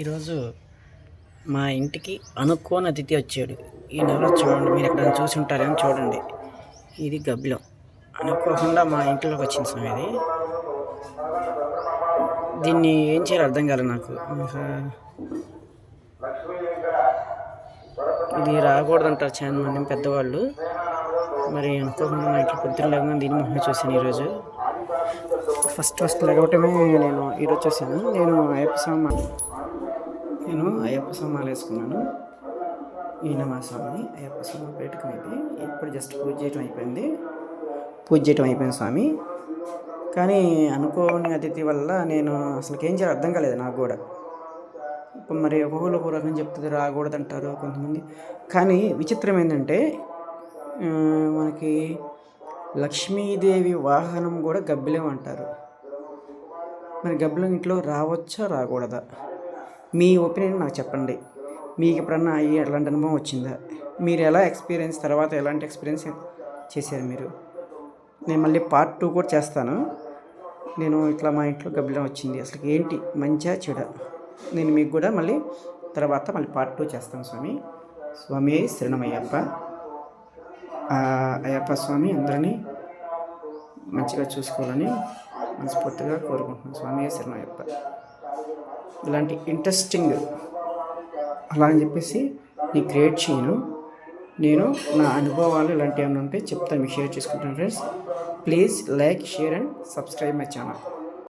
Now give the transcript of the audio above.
ఈరోజు మా ఇంటికి అనుకోని అతిథి వచ్చాడు. ఈయన ఎవరో చూడండి, మీరు ఎక్కడైనా చూసి ఉంటారేమో చూడండి. ఇది గబ్బిలం. అనుకోకుండా మా ఇంట్లోకి వచ్చింది స్వామి ఇది. దీన్ని ఏం చేయాలో అర్థం కాలేదు నాకు. ఇది రాకూడదంటారు చాలా మంది పెద్దవాళ్ళు. మరి అనుకోకుండా మా ఇంట్లో పొద్దున్న లేకుండా దీని మొహం చూశాను ఈరోజు. ఫస్ట్ లేకపోవటమే నేను ఈరోజు చూశాను. నేను అయ్యప్ప స్వామి వేసుకున్నాను. ఈయన మా స్వామి అయ్యప్ప స్వామి పెట్టుకునేది. ఇప్పుడు జస్ట్ పూజ చేయటం అయిపోయింది స్వామి. కానీ అనుకోని అతిథి వల్ల నేను అసలుకి ఏం చేయాలో అర్థం కాలేదు నాకు కూడా. ఇప్పుడు మరి ఒక్కొక్కరు ఒక రకం చెప్తుంది, రాకూడదంటారు కొంతమంది. కానీ విచిత్రం ఏంటంటే మనకి లక్ష్మీదేవి వాహనం కూడా గబ్బిలం అంటారు. మరి గబ్బిలం ఇంట్లో రావచ్చా రాకూడదా? మీ ఒపీనియన్ నాకు చెప్పండి. మీకు ఎప్పుడన్నా ఎలాంటి అనుభవం వచ్చిందా? మీరు ఎలాంటి ఎక్స్పీరియన్స్ చేశారు మీరు? నేను మళ్ళీ పార్ట్ 2 కూడా చేస్తాను. నేను ఇట్లా మా ఇంట్లో గబ్బిలం వచ్చింది, అసలు ఏంటి మంచిగా చెడా, నేను మీకు కూడా మళ్ళీ పార్ట్ 2 చేస్తాను. స్వామి శరణమయ్యప్ప. అయ్యప్ప స్వామి అందరినీ మంచిగా చూసుకోవాలని మనస్ఫూర్తిగా కోరుకుంటున్నాను. స్వామి శరణమయ్యప్ప. ఇలాంటి ఇంట్రెస్టింగ్ అలా అని చెప్పేసి నేను క్రియేట్ చేయను. నేను నా అనుభవాలు ఇలాంటివి ఏమైనా ఉంటే చెప్తాను, మీకు షేర్ చేసుకుంటాను. Friends, please like, share and subscribe my channel.